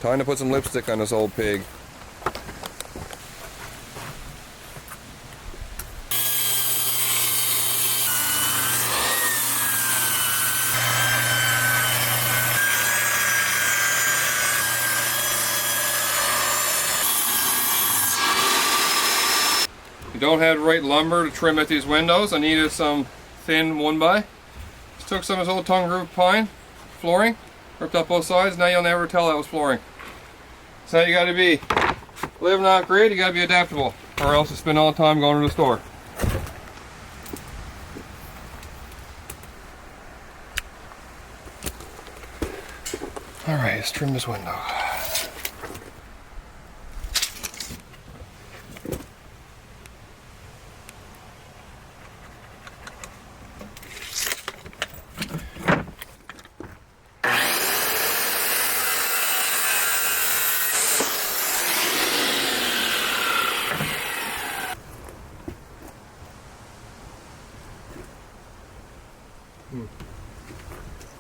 Time to put some lipstick on this old pig. You don't have the right lumber to trim at these windows. I needed some thin 1x. Just took some of this old tongue groove pine flooring, ripped up both sides. Now you'll never tell that was flooring. That's how you gotta be. Live not great, you gotta be adaptable, or else you spend all the time going to the store. Alright, let's trim this window.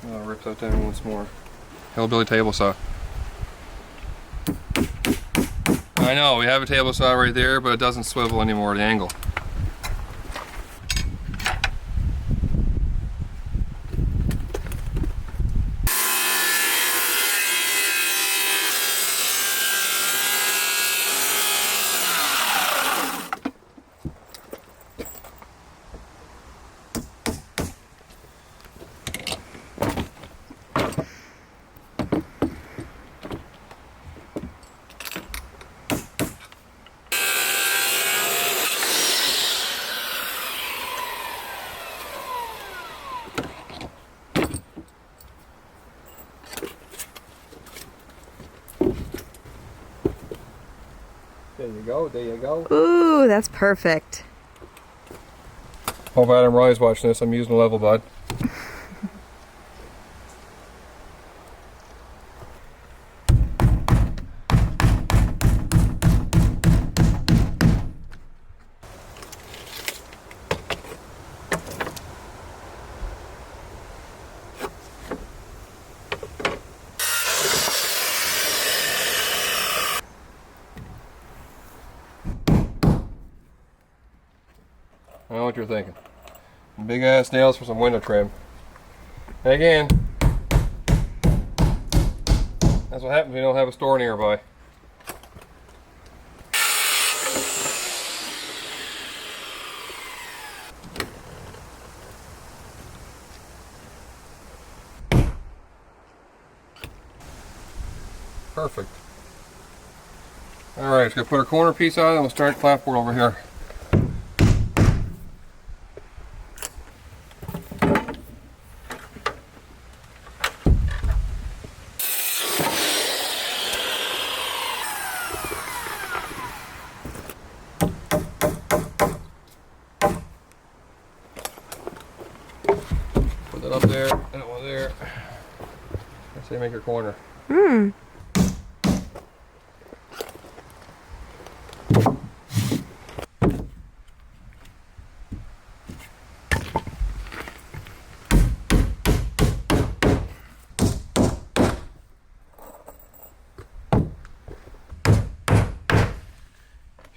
Oh, rips out down once more. Hillbilly table saw. I know, we have a table saw right there, but it doesn't swivel anymore at the angle. There you go, there you go. Ooh, that's perfect. Hope Adam Riley's watching this. I'm using a level bud. I know what you're thinking. Big ass nails for some window trim. And again, that's what happens when you don't have a store nearby. Perfect. Alright, just gonna put our corner piece on and we'll start clapboard over here. Up there, that one there. That's how you make your corner. Hmm.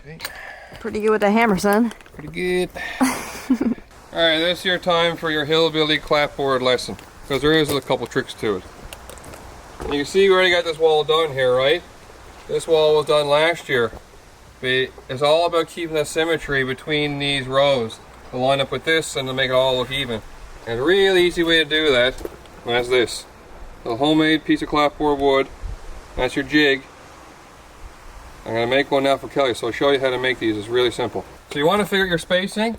Okay. Pretty good with the hammer, son. Pretty good. Alright, this is your time for your hillbilly clapboard lesson, because there is a couple tricks to it. And you can see we already got this wall done here, right? This wall was done last year. But it's all about keeping the symmetry between these rows to line up with this and to make it all look even. And a really easy way to do that is this. A homemade piece of clapboard wood. That's your jig. I'm going to make one now for Kelly, so I'll show you how to make these. It's really simple. So you want to figure out your spacing.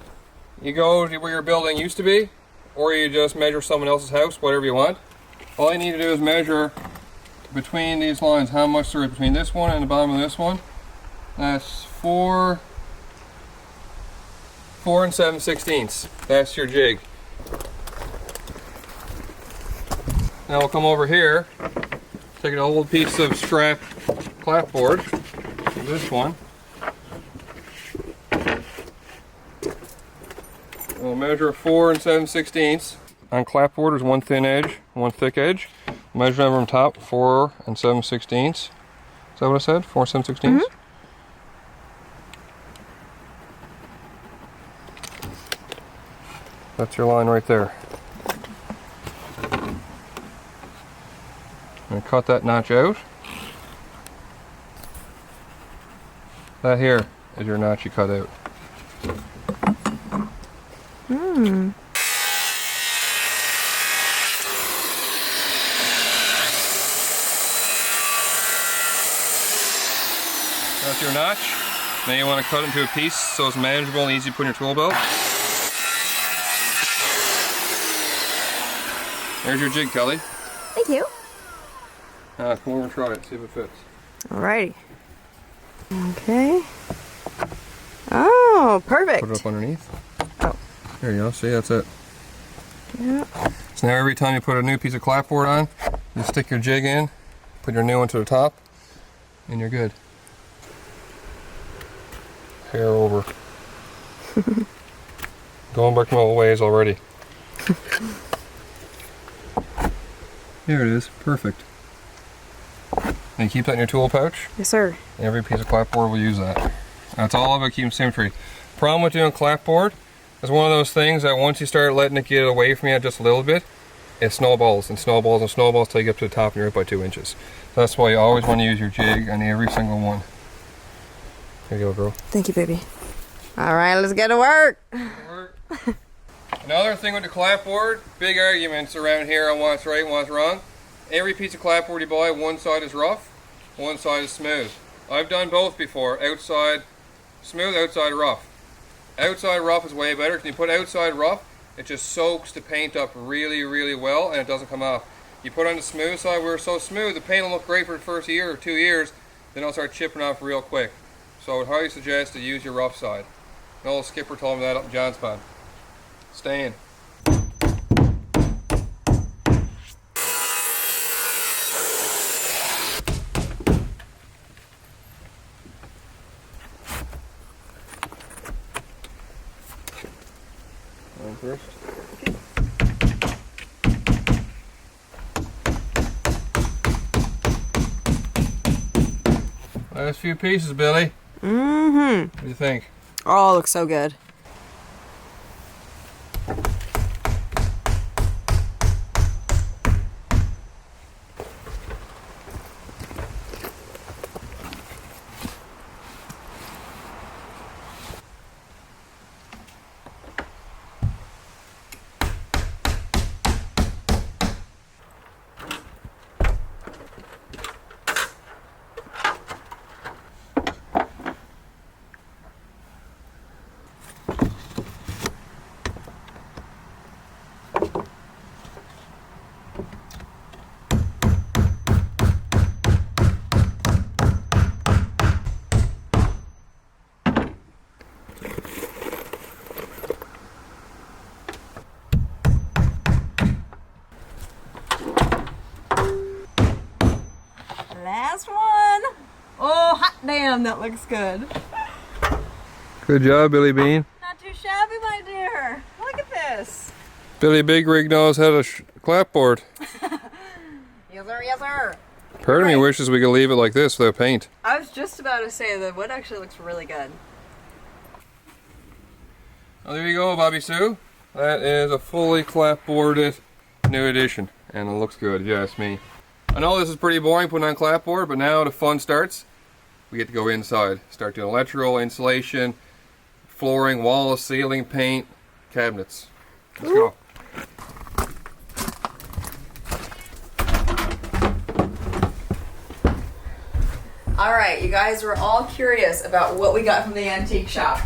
You go to where your building used to be, or you just measure someone else's house, whatever you want. All you need to do is measure between these lines how much there is between this one and the bottom of this one. That's 4 and 7/16. That's your jig. Now we'll come over here, take an old piece of strap clapboard, this one. We'll measure 4 and 7/16. On clapboard is one thin edge, one thick edge. Measure them from top, 4 and 7/16. Is that what I said? 4 7/16? That's your line right there. I'm going to cut that notch out. That here is your notch you cut out. That's your notch. Now you want to cut it into a piece so it's manageable and easy to put in your tool belt. There's your jig, Kelly. Thank you. Come over and try it, see if it fits. Alrighty. Okay. Oh, perfect. Put it up underneath. Oh. There you go, see, that's it. Yeah. So now every time you put a new piece of clapboard on, you stick your jig in, put your new one to the top, and you're good. Hair over. Going back my old ways already. There it is, perfect. And you keep that in your tool pouch. Yes, sir. Every piece of clapboard will use that. That's all about keeping symmetry. Problem with doing clapboard is one of those things that once you start letting it get away from you just a little bit, it snowballs and snowballs and snowballs till you get up to the top and you're up by 2 inches. So that's why you always want to use your jig on every single one. Here you go, girl. Thank you, baby. All right, let's get to work. Another thing with the clapboard, big arguments around here on what's right and what's wrong. Every piece of clapboard you buy, one side is rough, one side is smooth. I've done both before, outside smooth, outside rough. Outside rough is way better. When you put outside rough, it just soaks the paint up really, really well and it doesn't come off. You put on the smooth side where it's so smooth, the paint will look great for the first year or 2 years, then it'll start chipping off real quick. So I would highly suggest to use your rough side. An old skipper told me that up in John's pond. Stay in. First. Last few pieces, Billy. What do you think? Oh, looks so good. Last one. Oh, hot damn, that looks good. Good job, Billy Bean. Not too shabby, my dear. Look at this. Billy Big Rig knows how to clapboard. Yes, sir, yes, sir. Part of me wishes we could leave it like this without paint. I was just about to say the wood actually looks really good. Well, there you go, Bobby Sue. That is a fully clapboarded new edition, and it looks good, if you ask me. I know this is pretty boring putting on clapboard, but now the fun starts. We get to go inside, start doing electrical, insulation, flooring, walls, ceiling, paint, cabinets. Let's go. Alright, you guys were all curious about what we got from the antique shop.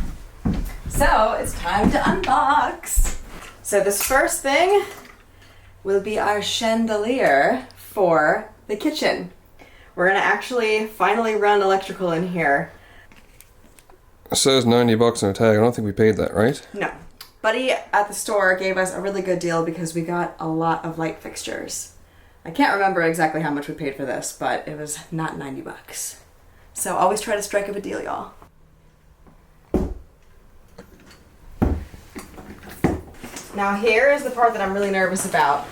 So, it's time to unbox. So this first thing will be our chandelier for the kitchen. We're gonna actually finally run electrical in here. It says 90 bucks on the tag. I don't think we paid that, right? No. Buddy at the store gave us a really good deal because we got a lot of light fixtures. I can't remember exactly how much we paid for this, but it was not 90 bucks. So always try to strike up a deal, y'all. Now here is the part that I'm really nervous about.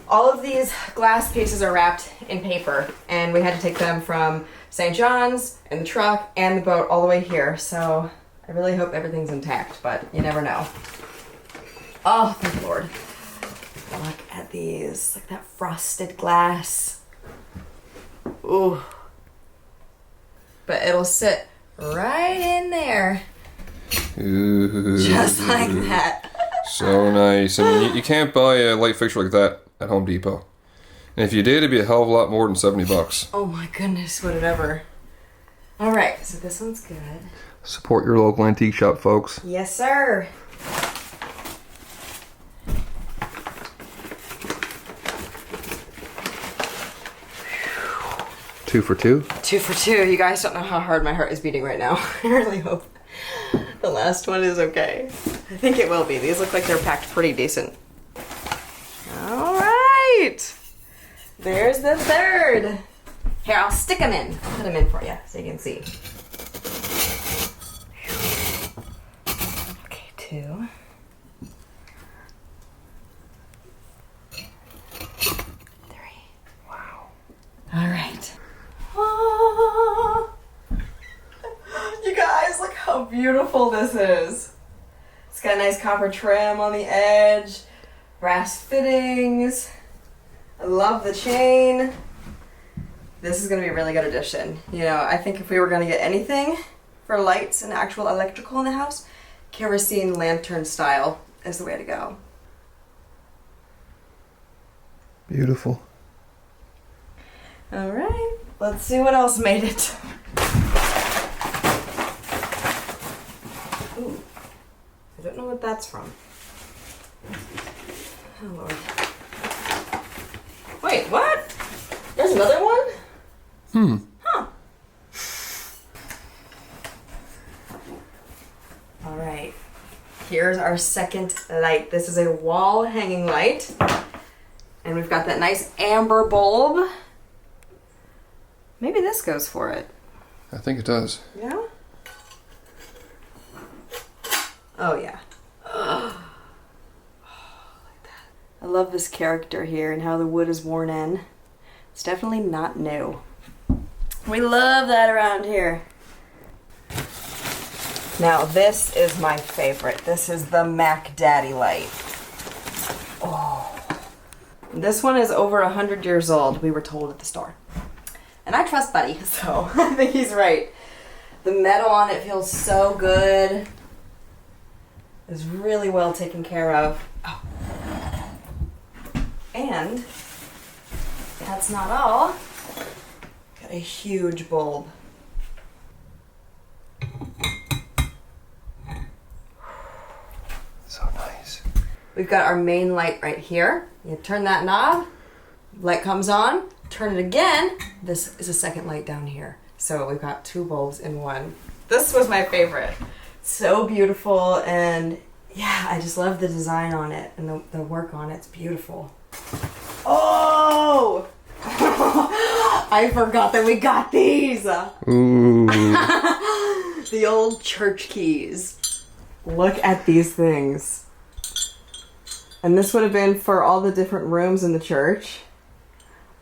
All of these glass pieces are wrapped in paper, and we had to take them from St. John's, in the truck, and the boat all the way here. So I really hope everything's intact, but you never know. Oh, thank Lord. Look at these, like that frosted glass. Ooh. But it'll sit right in there. Ooh. Just like that. So nice. I mean, you can't buy a light fixture like that at Home Depot. And if you did, it'd be a hell of a lot more than $70. Oh my goodness, would it ever. All right, so this one's good. Support your local antique shop, folks. Yes, sir. Two for two? 2 for 2. You guys don't know how hard my heart is beating right now. I really hope the last one is okay. I think it will be. These look like they're packed pretty decent. All right. There's the third. Here, I'll stick them in. I'll put them in for you so you can see. Okay, 2. 3. Wow. All right. Ah. You guys, look how beautiful this is. It's got a nice copper trim on the edge, brass fittings. I love the chain. This is going to be a really good addition. You know, I think if we were going to get anything for lights and actual electrical in the house, kerosene lantern style is the way to go. Beautiful. All right, let's see what else made it. Ooh, I don't know what that's from. Oh Lord. Wait, what? There's another one? Huh. All right, here's our second light. This is a wall hanging light. And we've got that nice amber bulb. Maybe this goes for it. I think it does. Yeah? Oh, yeah. Oh, like that. I love this character here and how the wood is worn in. It's definitely not new. We love that around here. Now, this is my favorite. This is the Mac Daddy light. Oh. This one is over 100 years old, we were told at the store. And I trust Buddy, so I think he's right. The metal on it feels so good. It's really well taken care of. Oh. And that's not all. Got a huge bulb. So nice. We've got our main light right here. You turn that knob, light comes on, turn it again. This is a second light down here. So we've got 2 bulbs in one. This was my favorite. So beautiful, and yeah, I just love the design on it and the work on it. It's beautiful. Oh! I forgot that we got these. Ooh. The old church keys. Look at these things. And this would have been for all the different rooms in the church.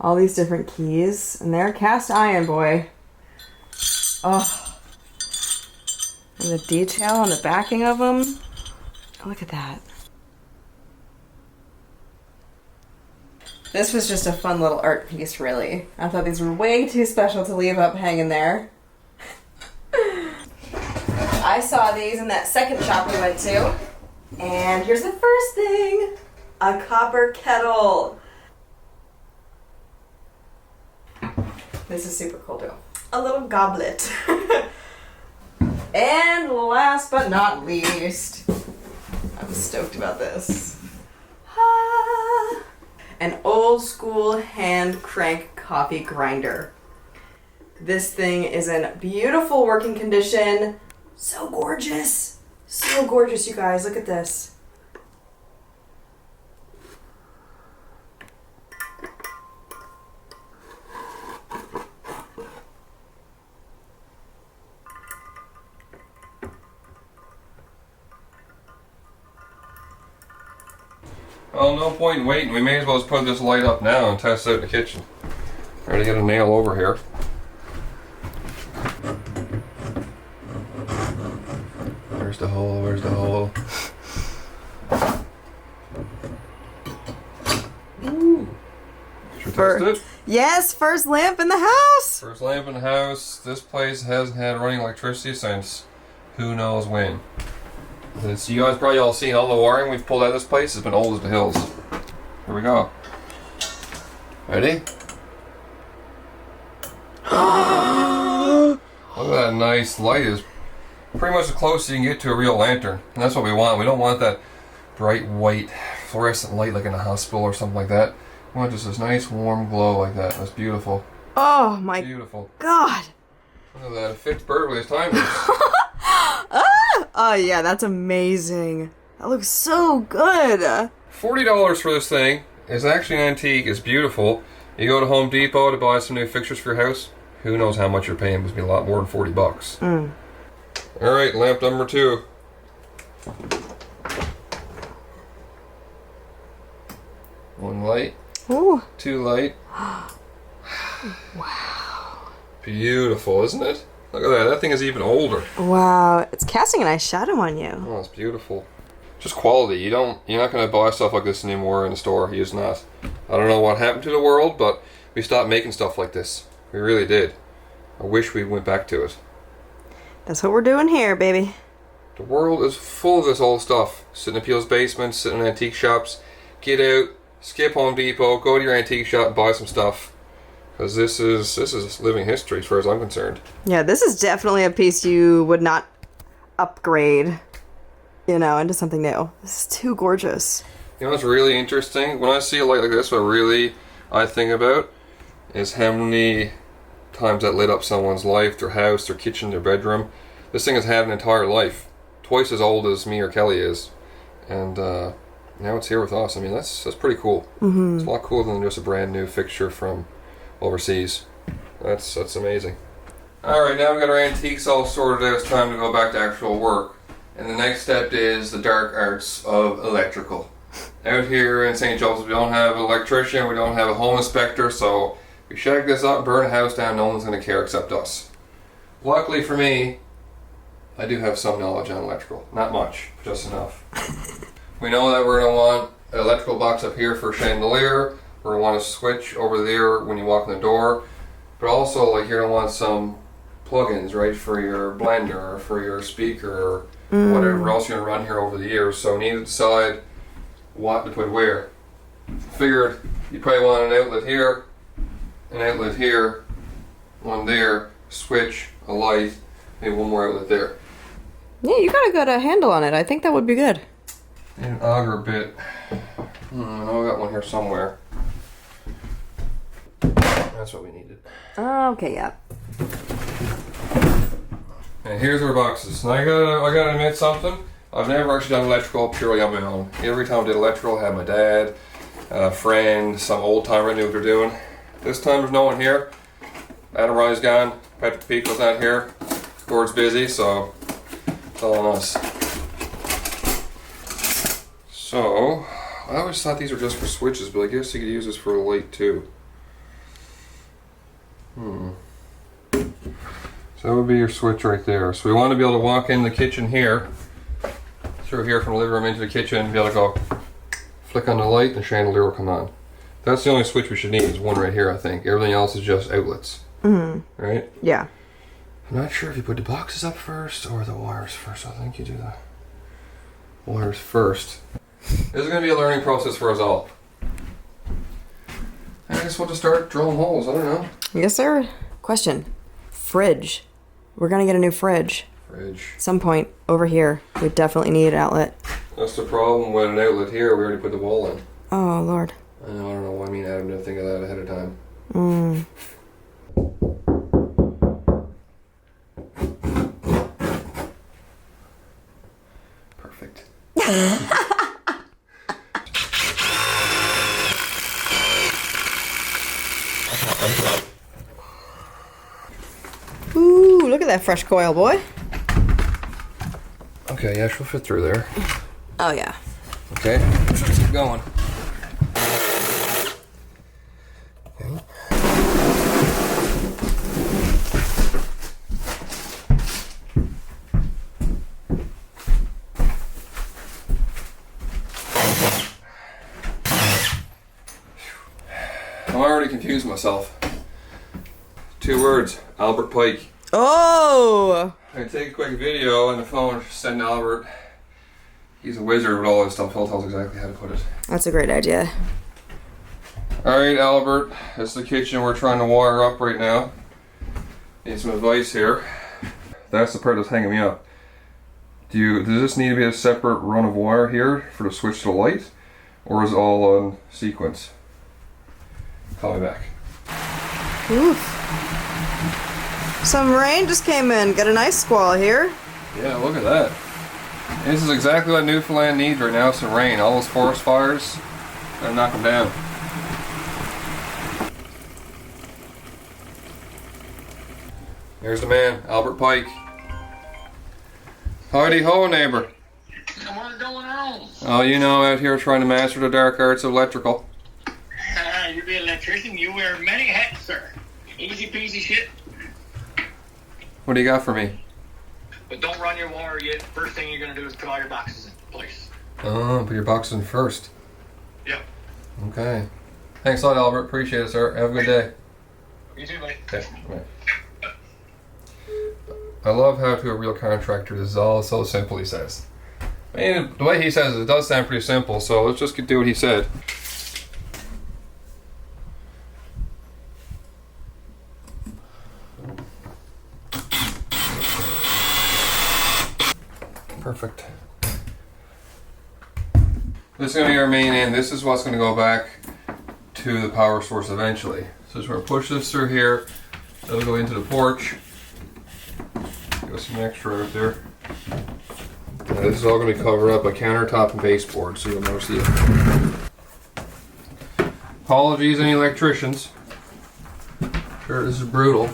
All these different keys. And they're cast iron, boy. Oh. And the detail on the backing of them. Oh, look at that. This was just a fun little art piece, really. I thought these were way too special to leave up hanging there. I saw these in that second shop we went to. And here's the first thing. A copper kettle. This is super cool too. A little goblet. And last but not least, I'm stoked about this. Ah, an old school hand crank coffee grinder. This thing is in beautiful working condition. So gorgeous. So gorgeous, you guys. Look at this. Well, no point in waiting. We may as well just put this light up now and test it out in the kitchen. Already got a nail over here. Where's the hole? Where's the hole? Ooh. Should we test it? Yes, first lamp in the house. First lamp in the house. This place hasn't had running electricity since who knows when. As you guys probably all seen, all the wiring we've pulled out of this place has been old as the hills. Here we go. Ready? Look at that nice light. Is pretty much the closest you can get to a real lantern. And that's what we want. We don't want that bright white fluorescent light like in a hospital or something like that. We want just this nice warm glow like that. That's beautiful. Oh my Beautiful. God. Look at that. It fits perfectly with his timers. Oh yeah, that's amazing. That looks so good. $40 for this thing. It's actually an antique. It's beautiful. You go to Home Depot to buy some new fixtures for your house. Who knows how much you're paying? It's be a lot more than 40 bucks. Mm. All right, lamp number 2. One light. Ooh. 2 light. Wow. Beautiful, isn't it? Look at that. That thing is even older. Wow, it's casting a nice shadow on you. Oh, it's beautiful. Just quality. You're not going to buy stuff like this anymore in the store. You're just not. I don't know what happened to the world, but we stopped making stuff like this. We really did. I wish we went back to it. That's what we're doing here, baby. The world is full of this old stuff. Sitting in people's basements, sitting in antique shops. Get out, skip Home Depot, go to your antique shop and buy some stuff. Because this is living history as far as I'm concerned. Yeah, this is definitely a piece you would not upgrade, into something new. This is too gorgeous. You know what's really interesting? When I see a light like this, what really I think about is how many times that lit up someone's life, their house, their kitchen, their bedroom. This thing has had an entire life. Twice as old as me or Kelly is. And now it's here with us. I mean, that's pretty cool. Mm-hmm. It's a lot cooler than just a brand new fixture from overseas. That's amazing. Alright, now we've got our antiques all sorted out. It's time to go back to actual work. And the next step is the dark arts of electrical. Out here in St. Joseph's, we don't have an electrician, we don't have a home inspector, so if we shag this up and burn a house down, no one's going to care except us. Luckily for me, I do have some knowledge on electrical. Not much, just enough. We know that we're going to want an electrical box up here for a chandelier. We're going to want a switch over there when you walk in the door. But also, like, you're going to want some plugins, right, for your blender or for your speaker or whatever else you're going to run here over the years. So we need to decide what to put where. Figured you probably want an outlet here, one there, switch, a light, maybe one more outlet there. Yeah, you got a good handle on it. I think that would be good. Need an auger bit. I know I got one here somewhere. That's what we needed. Okay, yeah. And here's our boxes. And I gotta admit something. I've never actually done electrical purely on my own. Every time I did electrical, I had my dad, a friend, some old timer knew what they're doing. This time there's no one here. Adam Ryan's gone. Patrick Pico's not here. Gord's busy, so it's all on us. So, I always thought these were just for switches, but I guess you could use this for a light too. So that would be your switch right there. So we want to be able to walk in the kitchen here, through here from the living room into the kitchen, and be able to go flick on the light and the chandelier will come on. That's the only switch we should need, is one right here, I think. Everything else is just outlets. Mm-hmm. Right? Yeah. I'm not sure if you put the boxes up first or the wires first. I think you do the wires first. This is going to be a learning process for us all. I guess we'll just start drilling holes. I don't know. Yes, sir. Question. Fridge. We're going to get a new fridge. Fridge. At some point over here. We definitely need an outlet. That's the problem with an outlet here. We already put the wall in. Oh, Lord. I don't know why Adam didn't think of that ahead of time. Perfect. Ooh, look at that fresh coil, boy. Okay, yeah, she'll fit through there. Oh, yeah. Okay, let's keep going. Okay. I'm already confused myself. 2 words, Albert Pike. Oh! I can take a quick video on the phone, send Albert. He's a wizard with all this stuff. He'll tell us exactly how to put it. That's a great idea. Alright, Albert. This is the kitchen we're trying to wire up right now. Need some advice here. That's the part that's hanging me up. Does this need to be a separate run of wire here for the switch to the light? Or is it all on sequence? Call me back. Oof. Some rain just came in. Got a nice squall here. Yeah, look at that. This is exactly what Newfoundland needs right now, some rain. All those forest fires, gotta knock them down. There's the man, Albert Pike. Howdy ho, neighbor. What's going on? Oh, you know, out here trying to master the dark arts of electrical. You be an electrician, you wear many hats, sir. Easy peasy shit. What do you got for me? But don't run your wire yet. First thing you're gonna do is put all your boxes in place. Oh, put your boxes in first. Yep. Okay. Thanks a lot, Albert. Appreciate it, sir. Have a good day. You too, mate. Okay. Bye. I love how to a real contractor this is all so simple, he says. I mean, the way he says it does sound pretty simple, so let's just do what he said. Perfect. This is going to be our main end. This is what's going to go back to the power source eventually. So just going to push this through here. It'll go into the porch. Got some extra out there. Now this is all going to be covered up by countertop and baseboard, so you'll never see it. Apologies, any electricians. Sure, this is brutal.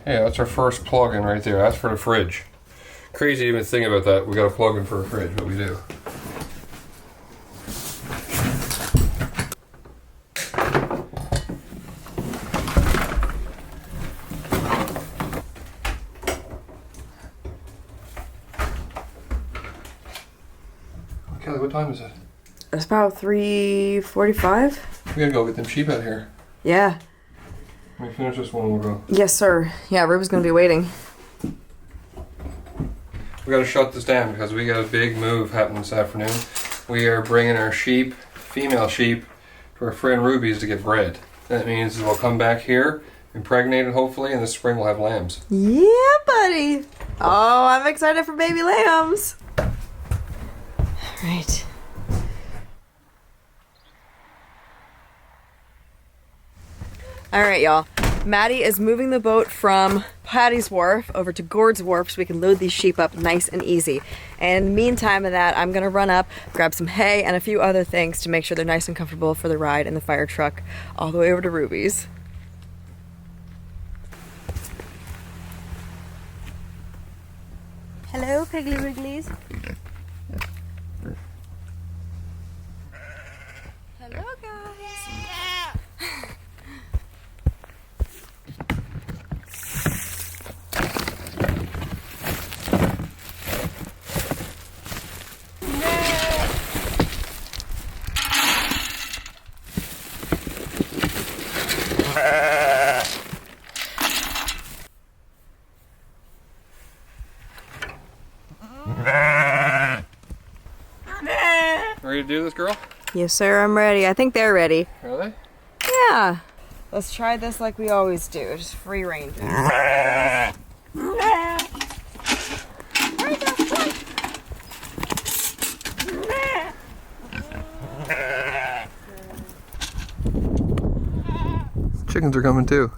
Yeah, that's our first plug-in right there. That's for the fridge. Crazy to even think about that. We got a plug-in for a fridge, but we do. Kelly, what time is it? It's about 3:45. We gotta go get them sheep out here. Yeah. Let me finish this one and we'll go. Yes, sir. Yeah, Ruby's gonna be waiting. We gotta shut this down because we got a big move happening this afternoon. We are bringing our sheep, female sheep, to our friend Ruby's to get bred. That means we'll come back here, impregnated hopefully, and this spring we'll have lambs. Yeah, buddy. Oh, I'm excited for baby lambs. All right. All right, y'all. Maddie is moving the boat from Patty's Wharf over to Gord's Wharf so we can load these sheep up nice and easy. And meantime of that, I'm gonna run up, grab some hay and a few other things to make sure they're nice and comfortable for the ride in the fire truck all the way over to Ruby's. Hello, Piggly Wigglies. Hello, guys. Ready to do this, girl? Yes, sir, I'm ready. I think they're ready. Are they? Yeah. Let's try this like we always do. Just free range. Chickens are coming too.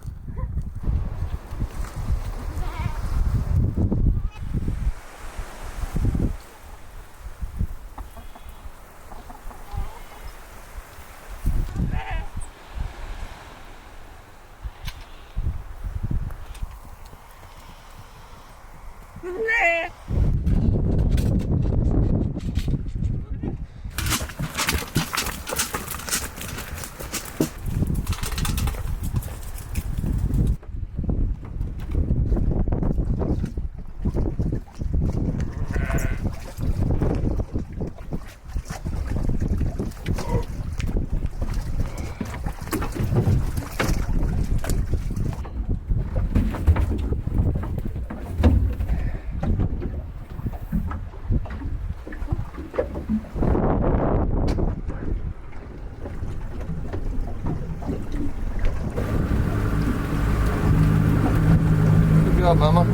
Good job, Mama.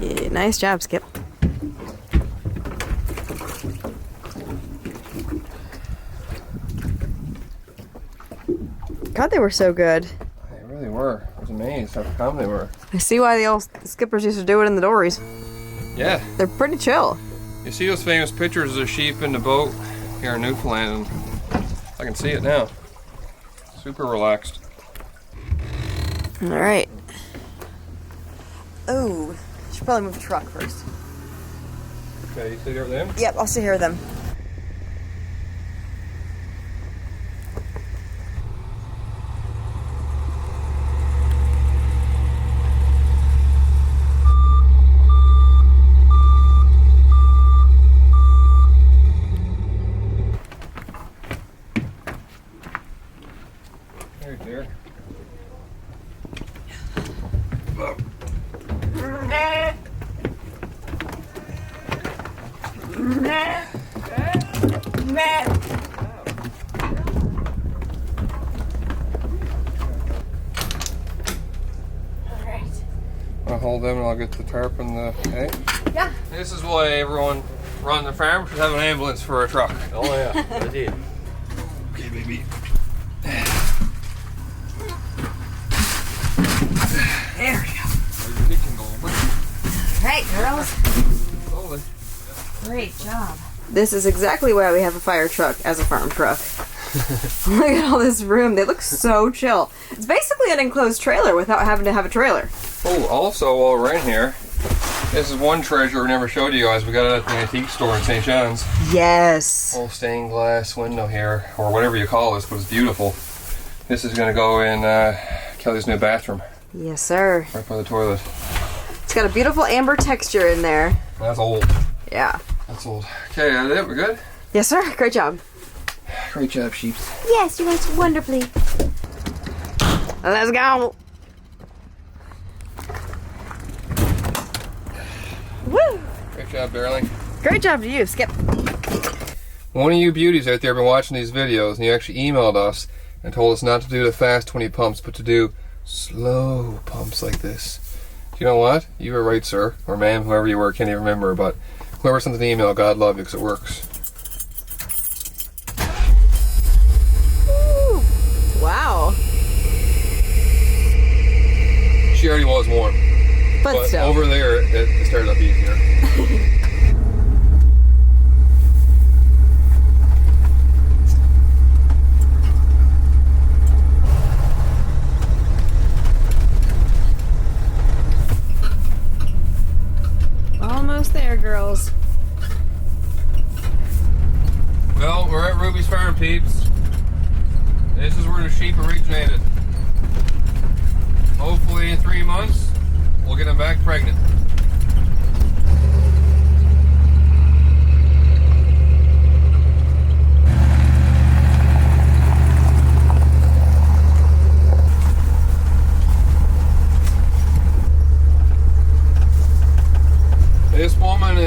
Yeah, nice job, Skip. God, they were so good. They really were. I was amazed how calm they were. I see why the old skippers used to do it in the dories. Yeah. They're pretty chill. You see those famous pictures of the sheep in the boat here in Newfoundland? And I can see it now. Super relaxed. All right. Oh, should probably move the truck first. Okay, you stay there with them? Yep, I'll stay here with them. Right there. I'll hold them and I'll get the tarp and the hay. Yeah. This is why everyone running the farm should have an ambulance for a truck. Oh yeah, indeed. Okay, baby. There we go. You can go over. Right, girls. Slowly. Great job. This is exactly why we have a fire truck as a farm truck. Look at all this room. They look so chill. It's basically an enclosed trailer without having to have a trailer. Oh, also while we're in here, this is one treasure we never showed you guys. We got it at the antique store in St. John's. Yes. Whole stained glass window here, or whatever you call this, but it's beautiful. This is going to go in Kelly's new bathroom, Yes, sir. right by the toilet. It's got a beautiful amber texture in there. That's old. Yeah. That's old. Okay, that's it. We're good? Yes, sir. Great job. Great job, sheeps. Yes, you guys wonderfully. Let's go. Woo! Great job, darling. Great job to you, Skip. One of you beauties out there have been watching these videos and you actually emailed us and told us not to do the fast 20 pumps, but to do slow pumps like this. Do you know what? You were right, sir, or ma'am, whoever you were, can't even remember, but whoever sent the email, God love you, because it works. Woo. Wow. She already was warm, But still. over there, it started up easier. Almost there, girls. Well, we're at Ruby's farm, peeps. This is where the sheep originated. Hopefully in 3 months, we'll get them back pregnant.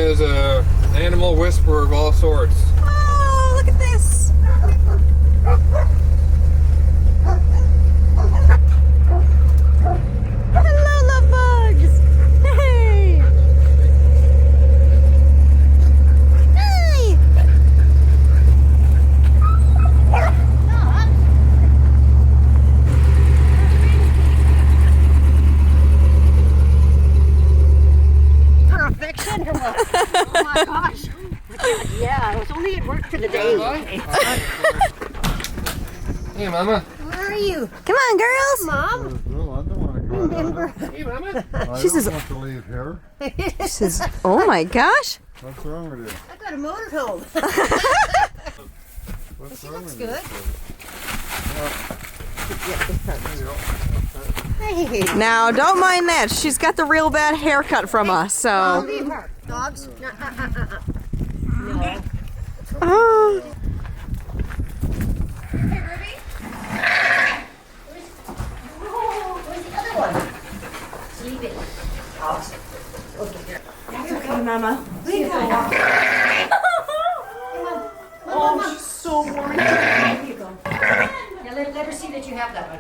is a animal whisperer of all sorts. Oh, look at this. Hello, love bugs. Hey. Hi. Perfection. Oh my gosh. Yeah, it was only at work for the day. Hey, Mama. Where are you? Come on, girls. Mom? No, I don't want to go. Remember? Hey, Mama. I She says- don't want to leave here. She says, oh my gosh. What's wrong with you? I got a motorhome. What's She wrong looks with good. you? Hey. Now, don't mind that. She's got the real bad haircut from us, so. Leave her. Dogs? No. Oh. Hey, Ruby. Where's the other one? Sleeping. Okay, Mama. Oh, she's so warm. There you go. Now let her see that you have that one.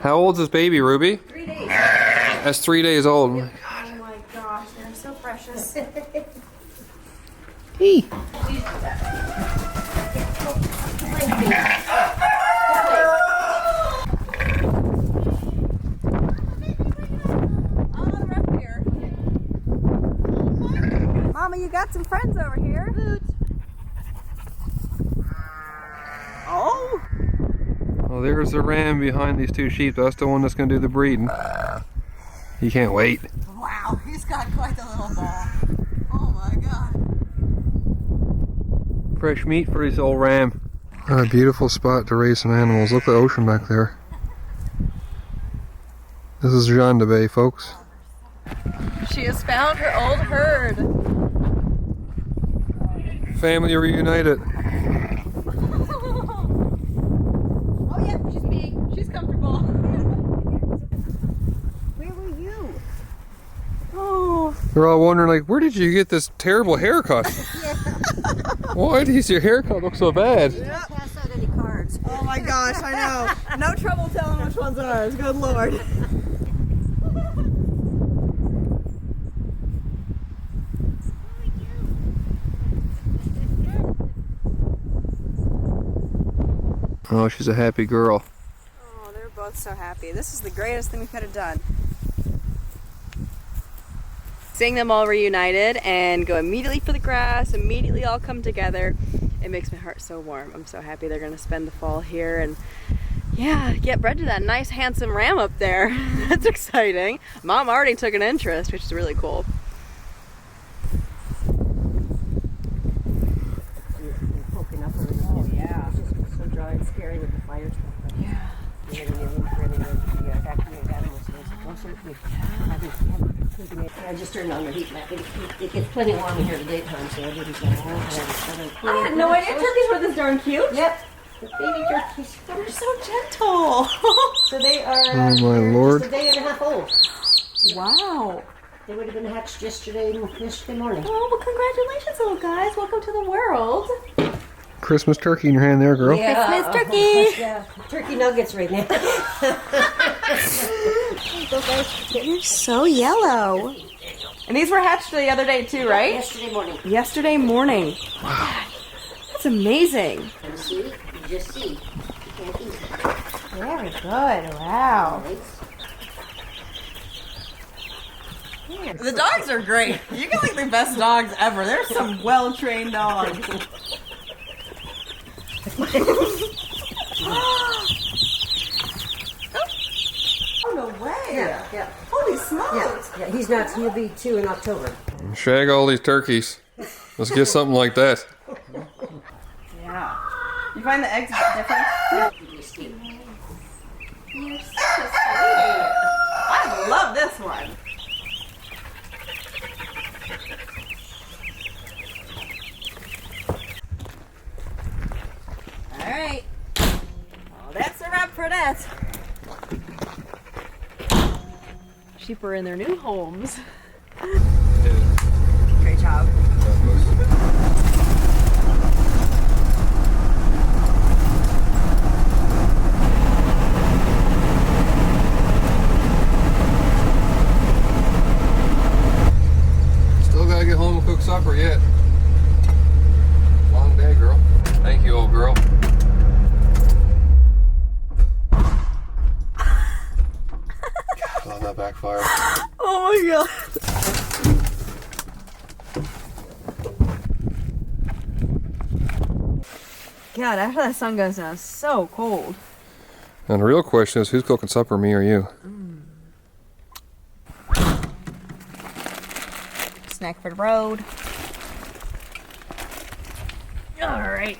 How old is this baby, Ruby? 3 days. That's 3 days old. Oh my gosh, they're so precious. Hey. Mama, you got some friends over here. Oh. Well, there's the ram behind these two sheep. That's the one that's going to do the breeding. He can't wait. Wow, he's got quite the little ball. Oh my god. Fresh meat for this old ram. What a beautiful spot to raise some animals. Look at the ocean back there. This is Jean de Bay, folks. She has found her old herd. Family reunited. Oh yeah, she's peeing. She's comfortable. Where were you? Oh. They're all wondering, like, where did you get this terrible haircut? Why does your haircut look so bad? Don't pass out any cards. Oh my gosh, I know. No trouble telling which one's ours. Good lord. Oh, she's a happy girl. Oh, they're both so happy. This is the greatest thing we could have done. Seeing them all reunited and go immediately for the grass, immediately all come together, it makes my heart so warm. I'm so happy they're going to spend the fall here and yeah, get bred to that nice handsome ram up there. That's exciting. Mom already took an interest, which is really cool. Poking up a little. Oh yeah. It's just so dry and scary with the fire stuff. Yeah. And then you look for any of the evacuated animals. I just turned on the heat lamp. It gets plenty warm in here at the daytime, so I didn't turn it on. I had no idea turkeys were this darn cute. Yep. The baby turkeys. They're so gentle. So they are Oh my lord. just a day and a half old. Wow. They would have been hatched yesterday morning. Oh, well, congratulations, little guys. Welcome to the world. Christmas turkey in your hand there, girl. Christmas turkey. Yeah, turkey nuggets right now. You're so yellow. And these were hatched the other day too, right? Yesterday morning. Yesterday morning. Wow. That's amazing. And see? You just see. You can't eat. Very good. Wow. The dogs are great. You get like the best dogs ever. They're some well-trained dogs. Oh, no way. Yeah. Holy smokes. Yeah, he'll be 2 in October. Shag all these turkeys. Let's get something like that. Yeah. You find the eggs different? You see. You're such a sweetie. I love this one. All right. Well, that's a wrap for that. cheaper in their new homes. Yeah. Great job. Still gotta get home and cook supper yet. Long day, girl. Thank you, old girl. God, that backfired. Oh my god. God, after that sun goes down, it's so cold. And the real question is, who's cooking supper, me or you? Snack for the road. Alright.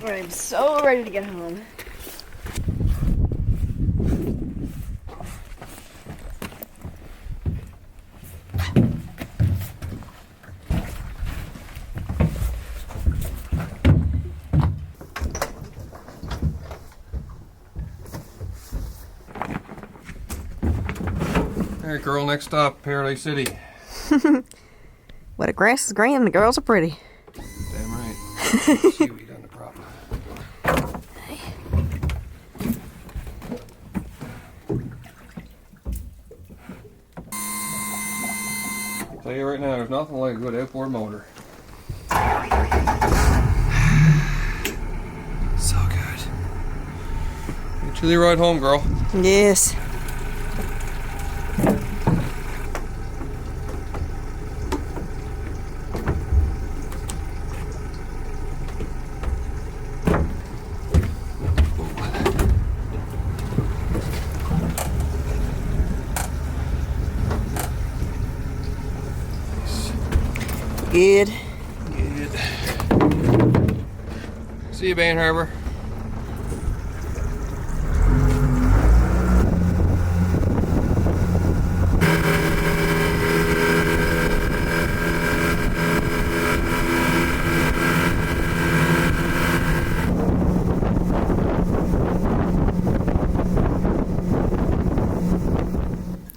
I'm so ready to get home. Alright, girl, next stop, Paradise City. Where the grass is green and the girls are pretty. Damn right. Seaweed on the problem. Tell you right now, there's nothing like a good outboard motor. So good. Get chilly ride home, girl. Yes. Good. Good. See you, Bain Harbor.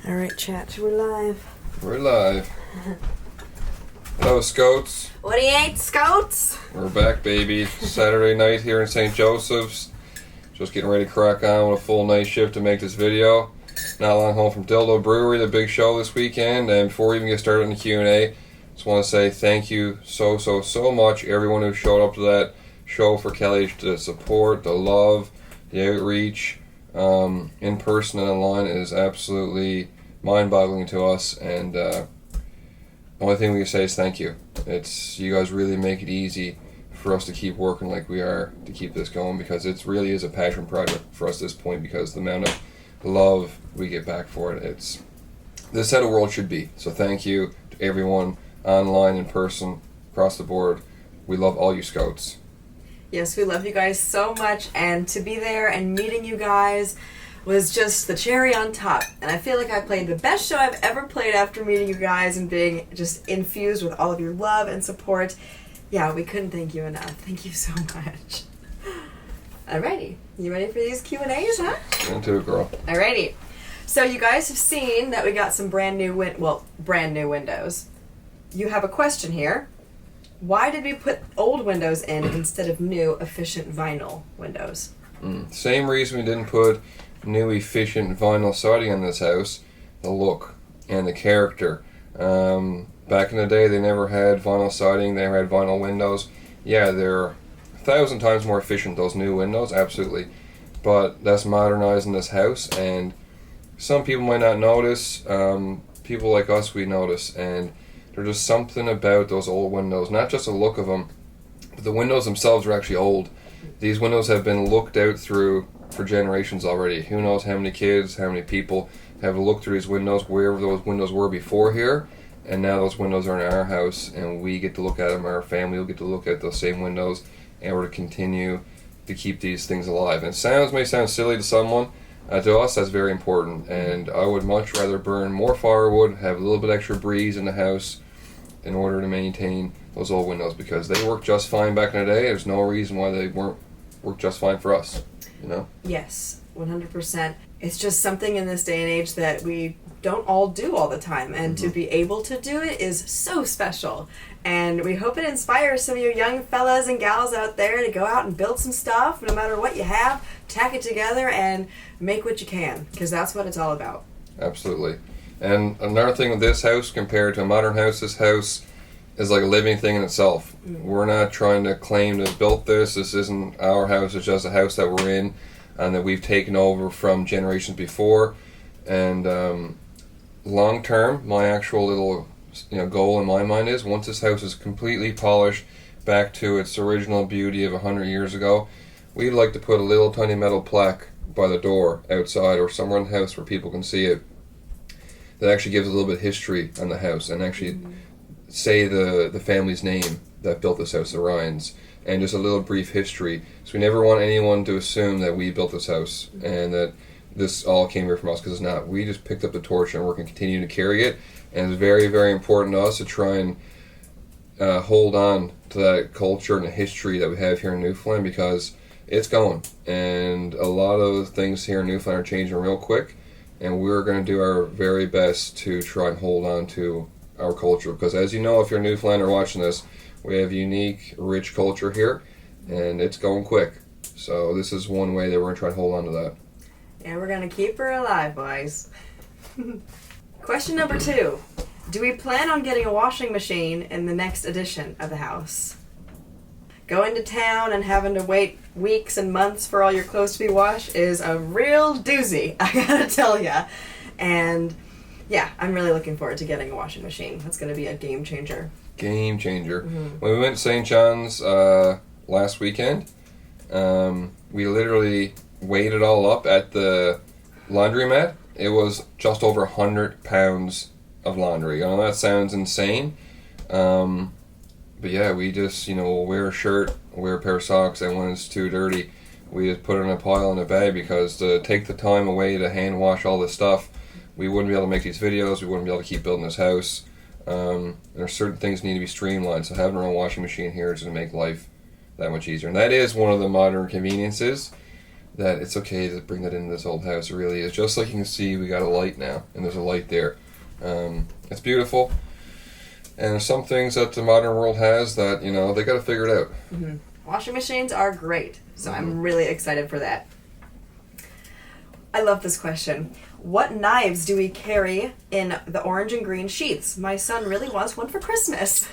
All right, chat. We're live. We're live. Hello, Scouts. What do you ain't, Scouts? We're back, baby. Saturday night here in St. Joseph's. Just getting ready to crack on with a full night shift to make this video. Not long home from Dildo Brewery, the big show this weekend. And before we even get started on the Q&A, just want to say thank you so much, everyone who showed up to that show for Kelly. The support, the love, the outreach, in person and online is absolutely mind-boggling to us. And the only thing we can say is thank you. You guys really make it easy for us to keep working like we are to keep this going, because it really is a passion project for us at this point, because the amount of love we get back for it, this is how the world should be. So thank you to everyone online, in person, across the board. We love all you Scouts. Yes, we love you guys so much, and to be there and meeting you guys was just the cherry on top. And I feel like I played the best show I've ever played after meeting you guys and being just infused with all of your love and support. Yeah, we couldn't thank you enough. Thank you so much. Alrighty, you ready for these Q&As, huh? Into it, girl. Alrighty. So you guys have seen that we got some brand new windows. You have a question here. Why did we put old windows in instead of new, efficient vinyl windows? Same reason we didn't put new, efficient vinyl siding on this house. The look and the character. Back in the day, they never had vinyl siding. They never had vinyl windows. Yeah, they're 1,000 times more efficient, those new windows, absolutely. But that's modernizing this house, and some people might not notice. People like us, we notice, and there's just something about those old windows, not just the look of them, but the windows themselves are actually old. These windows have been looked out through for generations already. Who knows how many kids, how many people have looked through these windows, wherever those windows were before here, and now those windows are in our house, and we get to look at them, our family will get to look at those same windows, and we're to continue to keep these things alive. And it may sound silly to someone, to us that's very important, and I would much rather burn more firewood, have a little bit extra breeze in the house in order to maintain those old windows, because they worked just fine back in the day. There's no reason why they weren't work just fine for us. you know? Yes, 100%. It's just something in this day and age that we don't all do all the time, and to be able to do it is so special. And we hope it inspires some of you young fellas and gals out there to go out and build some stuff, no matter what you have, tack it together and make what you can, because that's what it's all about. Absolutely. And another thing with this house compared to a modern house, this house is like a living thing in itself. We're not trying to claim to have built this. This isn't our house. It's just a house that we're in and that we've taken over from generations before. And long term, my actual little goal in my mind is once this house is completely polished back to its original beauty of 100 years ago, we'd like to put a little tiny metal plaque by the door outside or somewhere in the house where people can see it that actually gives a little bit of history on the house and actually say the family's name that built this house, the Ryans, and just a little brief history. So we never want anyone to assume that we built this house and that this all came here from us, because it's not. We just picked up the torch and we're going to continue to carry it, and it's very, very important to us to try and hold on to that culture and the history that we have here in Newfoundland, because it's going, and a lot of things here in Newfoundland are changing real quick, and we're going to do our very best to try and hold on to our culture, because as you know, if you're a Newfoundlander watching this, we have unique, rich culture here, and it's going quick. So this is one way that we're going to try and hold on to that. And we're going to keep her alive, boys. Question number 2. Do we plan on getting a washing machine in the next edition of the house? Going to town and having to wait weeks and months for all your clothes to be washed is a real doozy, I gotta tell ya. And yeah, I'm really looking forward to getting a washing machine. That's going to be a game changer. Game changer. When we went to St. John's last weekend, we literally weighed it all up at the laundromat. It was just over 100 pounds of laundry. I know that sounds insane, but yeah, we just, we'll wear a shirt, wear a pair of socks, and when it's too dirty, we just put it in a pile in a bag, because to take the time away to hand wash all this stuff, we wouldn't be able to make these videos, we wouldn't be able to keep building this house. There's certain things that need to be streamlined, so having our own washing machine here is going to make life that much easier. And that is one of the modern conveniences, that it's okay to bring that into this old house. It really is. Just like you can see, we got a light now, and there's a light there. It's beautiful. And there's some things that the modern world has that, they got to figure it out. Washing machines are great, so I'm really excited for that. I love this question. What knives do we carry in the orange and green sheaths? My son really wants one for Christmas.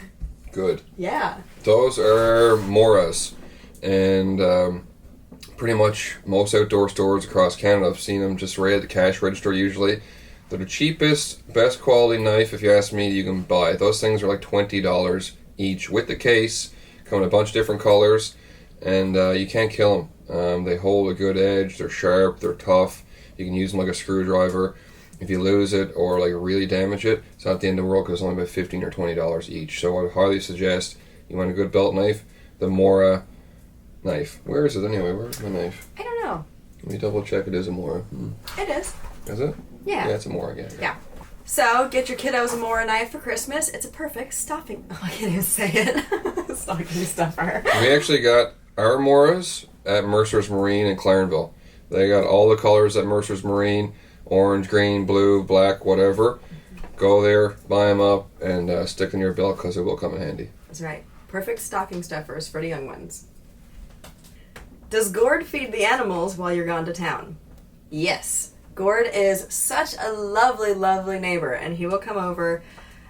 Good. Yeah. Those are Moras, and pretty much most outdoor stores across Canada, I've seen them just right at the cash register usually. They're the cheapest, best quality knife, if you ask me, you can buy. Those things are like $20 each with the case, come in a bunch of different colors, and you can't kill them. They hold a good edge, they're sharp, they're tough. You can use them like a screwdriver. If you lose it or like really damage it, it's not the end of the world, because it's only about $15 or $20 each. So I would highly suggest, you want a good belt knife, the Mora knife. Where is it anyway? Where's my knife? I don't know. Let me double check. It is a Mora. It is. Is it? Yeah. Yeah, it's a Mora. Yeah. So, get your kiddos a Mora knife for Christmas. It's a perfect stuffing. Oh, I can't even say it. Stocking stuffer. We actually got our Moras at Mercer's Marine in Clarenville. They got all the colors at Mercer's Marine: orange, green, blue, black, whatever. Go there, buy them up, and stick in your belt, because it will come in handy. That's right. Perfect stocking stuffers for the young ones. Does Gord feed the animals while you're gone to town? Yes. Gord is such a lovely, lovely neighbor, and he will come over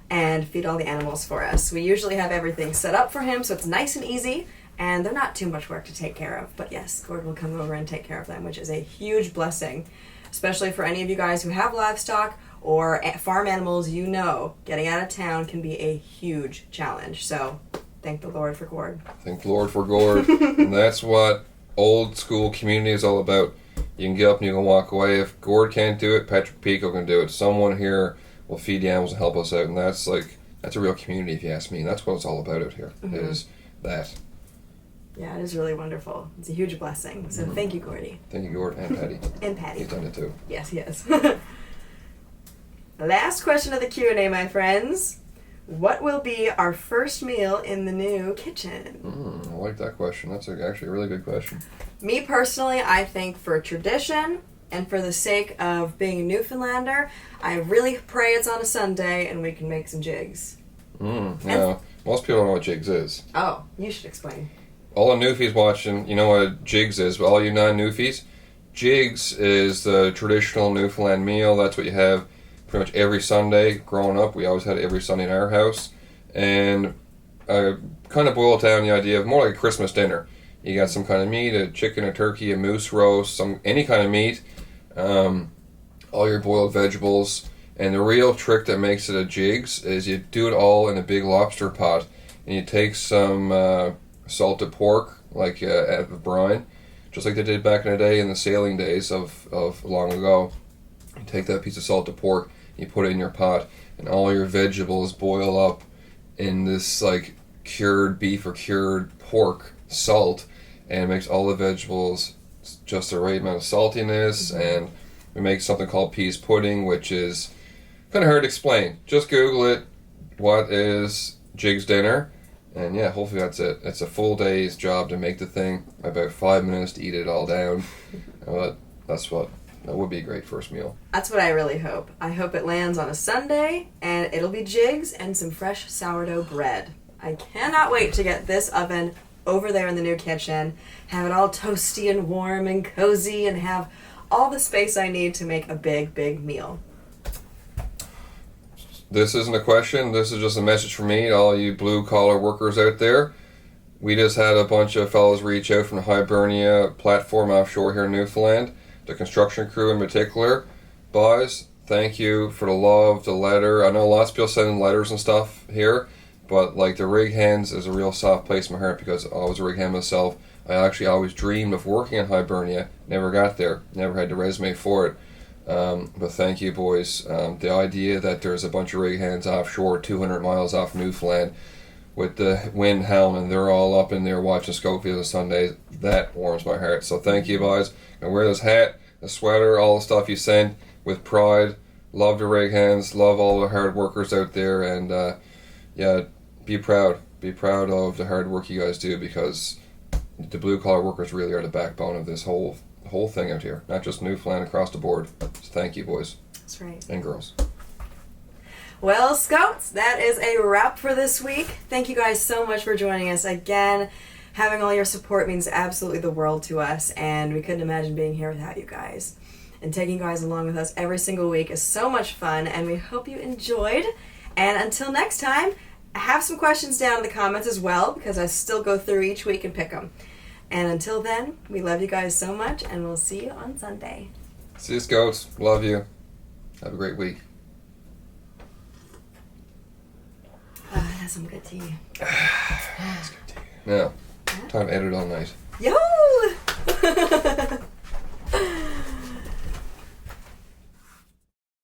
and feed all the animals for us. We usually have everything set up for him, so it's nice and easy, and they're not too much work to take care of. But yes, Gord will come over and take care of them, which is a huge blessing, especially for any of you guys who have livestock or farm animals. Getting out of town can be a huge challenge. So thank the Lord for Gord. Thank the Lord for Gord. And that's what old school community is all about. You can get up and you can walk away. If Gord can't do it, Patrick Pico can do it. Someone here will feed the animals and help us out, and that's a real community, if you ask me. And that's what it's all about out here. It is that. Yeah, it is really wonderful. It's a huge blessing. So thank you, Gordy. Thank you, Gord, and Patty. And Patty. He's done it too. Yes, he has. Last question of the Q&A, my friends. What will be our first meal in the new kitchen? I like that question. That's actually a really good question. Me personally, I think for tradition and for the sake of being a Newfoundlander, I really pray it's on a Sunday and we can make some jigs. Yeah, most people don't know what jigs is. Oh, you should explain. All the Newfies watching, you know what jigs is, but all you non-Newfies, jigs is the traditional Newfoundland meal. That's what you have pretty much every Sunday. Growing up, we always had it every Sunday in our house. And I kind of boiled down the idea of more like a Christmas dinner. You got some kind of meat, a chicken, a turkey, a moose roast, any kind of meat, all your boiled vegetables. And the real trick that makes it a jigs is you do it all in a big lobster pot. And you take some salted pork, like out of a brine, just like they did back in the day in the sailing days of long ago. You take that piece of salted pork, you put it in your pot, and all your vegetables boil up in this like cured beef or cured pork salt, and it makes all the vegetables just the right amount of saltiness. And we make something called peas pudding, which is kind of hard to explain. Just Google it. What is jigs dinner? And yeah, hopefully that's it. It's a full day's job to make the thing. About 5 minutes to eat it all down. That would be a great first meal. That's what I really hope. I hope it lands on a Sunday and it'll be jigs and some fresh sourdough bread. I cannot wait to get this oven over there in the new kitchen, have it all toasty and warm and cozy, and have all the space I need to make a big, big meal. This isn't a question. This is just a message from me to all you blue-collar workers out there. We just had a bunch of fellows reach out from the Hibernia platform offshore here in Newfoundland, the construction crew in particular. Boys, thank you for the love, the letter. I know lots of people sending letters and stuff here, but like the rig hands is a real soft place in my heart because I was a rig hand myself. I actually always dreamed of working in Hibernia. Never got there. Never had the resume for it. But thank you, boys. The idea that there's a bunch of rig hands offshore 200 miles off Newfoundland with the wind howling and they're all up in there watching Schofield on Sundays, that warms my heart. So thank you, boys. I wear this hat, the sweater, all the stuff you sent with pride. Love the rig hands. Love all the hard workers out there. And yeah, be proud. Be proud of the hard work you guys do because the blue-collar workers really are the backbone of this whole thing out here, not just Newfoundland, across the board. So thank you, boys. That's right. And girls. Well, Scouts, that is a wrap for this week. Thank you guys so much for joining us again. Having all your support means absolutely the world to us, and we couldn't imagine being here without you guys. And taking you guys along with us every single week is so much fun, and we hope you enjoyed. And until next time, have some questions down in the comments as well, because I still go through each week and pick them. And until then, we love you guys so much, and we'll see you on Sunday. See you, Scouts. Love you. Have a great week. That's some good tea. Now, time to edit all night. Yo!